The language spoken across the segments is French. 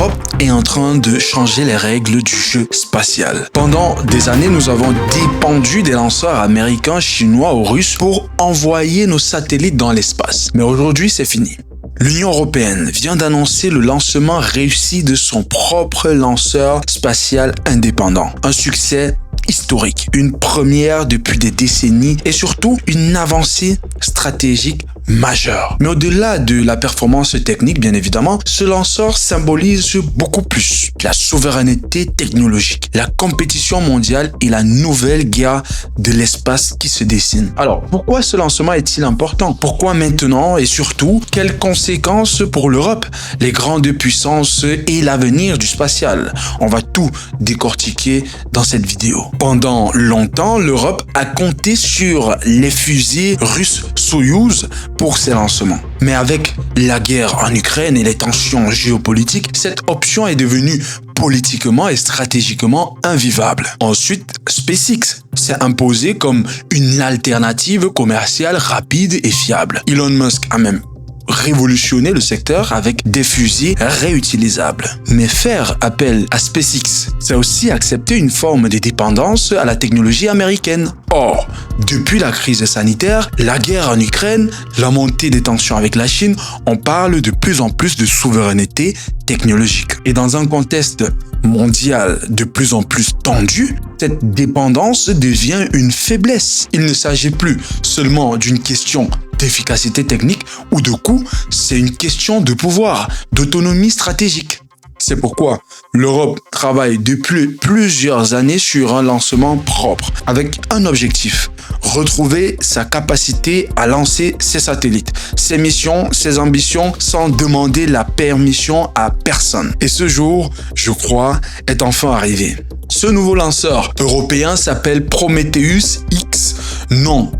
l'Europe est en train de changer les règles du jeu spatial. Pendant des années, nous avons dépendu des lanceurs américains, chinois ou russes pour envoyer nos satellites dans l'espace. Mais aujourd'hui, c'est fini. L'Union européenne vient d'annoncer le lancement réussi de son propre lanceur spatial indépendant. Un succès historique, une première depuis des décennies et surtout une avancée stratégique majeure. Mais au-delà de la performance technique, bien évidemment, ce lanceur symbolise beaucoup plus la souveraineté technologique, la compétition mondiale et la nouvelle guerre de l'espace qui se dessine. Alors, pourquoi ce lancement est-il important? Pourquoi maintenant et surtout, quelles conséquences pour l'Europe, les grandes puissances et l'avenir du spatial? On va tout décortiquer dans cette vidéo. Pendant longtemps, l'Europe a compté sur les fusées russes Soyouz pour ses lancements. Mais avec la guerre en Ukraine et les tensions géopolitiques, cette option est devenue politiquement et stratégiquement invivable. Ensuite, SpaceX s'est imposé comme une alternative commerciale rapide et fiable. Elon Musk a même révolutionner le secteur avec des fusées réutilisables. Mais faire appel à SpaceX, c'est aussi accepter une forme de dépendance à la technologie américaine. Or, depuis la crise sanitaire, la guerre en Ukraine, la montée des tensions avec la Chine, on parle de plus en plus de souveraineté technologique. Et dans un contexte mondial de plus en plus tendu, cette dépendance devient une faiblesse. Il ne s'agit plus seulement d'une question d'efficacité technique ou de coût, c'est une question de pouvoir, d'autonomie stratégique. C'est pourquoi l'Europe travaille depuis plusieurs années sur un lancement propre, avec un objectif: retrouver sa capacité à lancer ses satellites, ses missions, ses ambitions, sans demander la permission à personne. Et ce jour, je crois, est enfin arrivé. Ce nouveau lanceur européen s'appelle Prometheus X, nom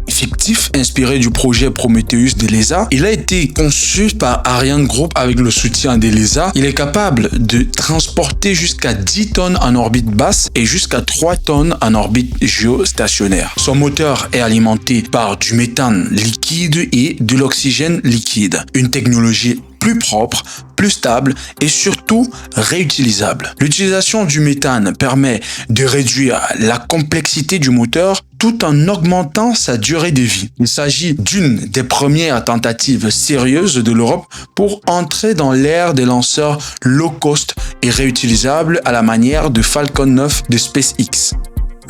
fictif inspiré du projet Prometheus de l'ESA. Il a été conçu par Ariane Group avec le soutien de l'ESA. Il est capable de transporter jusqu'à 10 tonnes en orbite basse et jusqu'à 3 tonnes en orbite géostationnaire. Son moteur est alimenté par du méthane liquide et de l'oxygène liquide, une technologie plus propre, plus stable et surtout réutilisable. L'utilisation du méthane permet de réduire la complexité du moteur tout en augmentant sa durée de vie. Il s'agit d'une des premières tentatives sérieuses de l'Europe pour entrer dans l'ère des lanceurs low cost et réutilisables à la manière de Falcon 9 de SpaceX.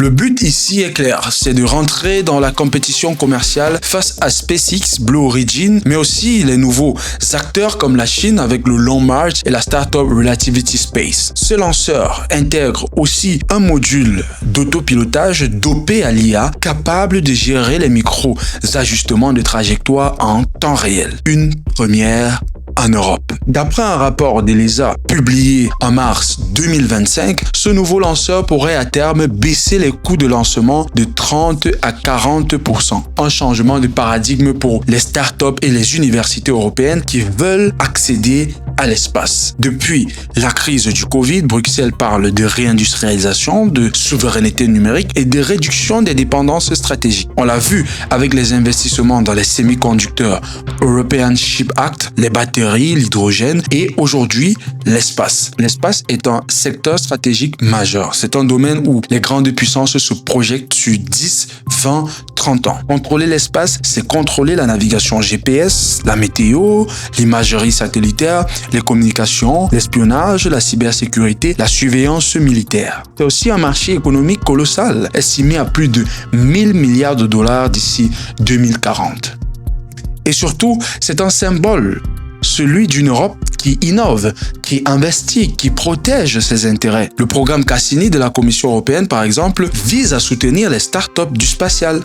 Le but ici est clair, c'est de rentrer dans la compétition commerciale face à SpaceX, Blue Origin, mais aussi les nouveaux acteurs comme la Chine avec le Long March et la startup Relativity Space. Ce lanceur intègre aussi un module d'autopilotage dopé à l'IA capable de gérer les micro-ajustements de trajectoire en temps réel. Une première en Europe. D'après un rapport de l'ESA publié en mars 2025, ce nouveau lanceur pourrait à terme baisser les coûts de lancement de 30 à 40%. Un changement de paradigme pour les startups et les universités européennes qui veulent accéder à l'espace. Depuis la crise du Covid, Bruxelles parle de réindustrialisation, de souveraineté numérique et de réduction des dépendances stratégiques. On l'a vu avec les investissements dans les semi-conducteurs, European Chip Act, les batteries, l'hydrogène et aujourd'hui l'espace. L'espace est un secteur stratégique majeur. C'est un domaine où les grandes puissances se projettent sur 10, 20, 30 ans. Contrôler l'espace, c'est contrôler la navigation GPS, la météo, l'imagerie satellitaire, les communications, l'espionnage, la cybersécurité, la surveillance militaire. C'est aussi un marché économique colossal, estimé à plus de 1000 milliards de dollars d'ici 2040. Et surtout, c'est un symbole, celui d'une Europe qui innove, qui investit, qui protège ses intérêts. Le programme Cassini de la Commission européenne, par exemple, vise à soutenir les startups du spatial.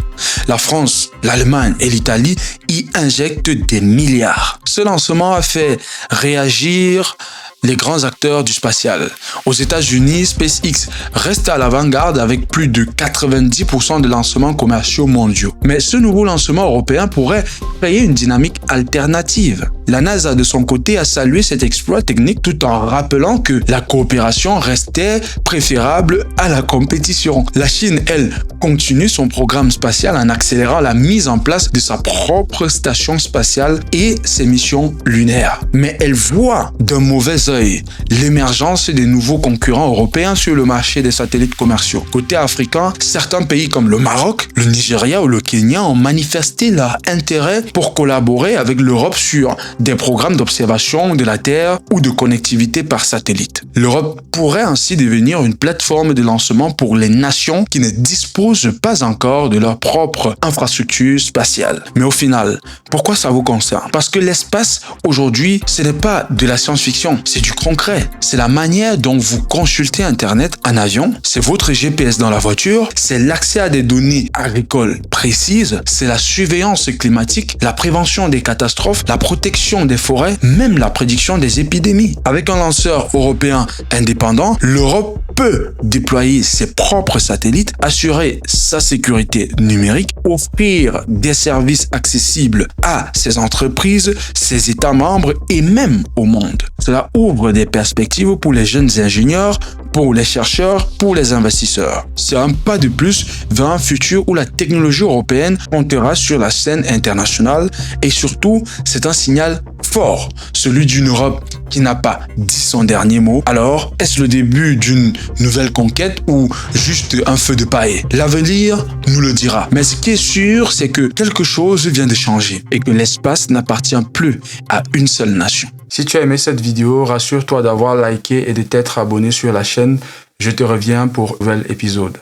La France, l'Allemagne et l'Italie y injectent des milliards. Ce lancement a fait réagir les grands acteurs du spatial. Aux États-Unis, SpaceX reste à l'avant-garde avec plus de 90% de lancements commerciaux mondiaux. Mais ce nouveau lancement européen pourrait créer une dynamique alternative. La NASA, de son côté, a salué cet exploit technique tout en rappelant que la coopération restait préférable à la compétition. La Chine, elle, continue son programme spatial en accélérant la mise en place de sa propre station spatiale et ses missions lunaires. Mais elle voit d'un mauvais œil l'émergence des nouveaux concurrents européens sur le marché des satellites commerciaux. Côté africain, certains pays comme le Maroc, le Nigeria ou le Kenya ont manifesté leur intérêt pour collaborer avec l'Europe sur des programmes d'observation de la Terre ou de connectivité par satellite. L'Europe pourrait ainsi devenir une plateforme de lancement pour les nations qui ne disposent pas encore de leur propre infrastructure spatiale. Mais au final, pourquoi ça vous concerne? Parce que l'espace, aujourd'hui, ce n'est pas de la science-fiction, c'est du concret. C'est la manière dont vous consultez Internet en avion, c'est votre GPS dans la voiture, c'est l'accès à des données agricoles précises, c'est la surveillance climatique, la prévention des catastrophes, la protection des forêts, même la prédiction des épidémies. Avec un lanceur européen indépendant, l'Europe peut déployer ses propres satellites, assurer sa sécurité numérique, offrir des services accessibles à ses entreprises, ses États membres et même au monde. Cela ouvre des perspectives pour les jeunes ingénieurs, pour les chercheurs, pour les investisseurs. C'est un pas de plus vers un futur où la technologie européenne comptera sur la scène internationale et surtout, c'est un signal fort, celui d'une Europe qui n'a pas dit son dernier mot. Alors, est-ce le début d'une nouvelle conquête ou juste un feu de paille? L'avenir nous le dira. Mais ce qui est sûr, c'est que quelque chose vient de changer et que l'espace n'appartient plus à une seule nation. Si tu as aimé cette vidéo, rassure-toi d'avoir liké et de t'être abonné sur la chaîne. Je te reviens pour un nouvel épisode.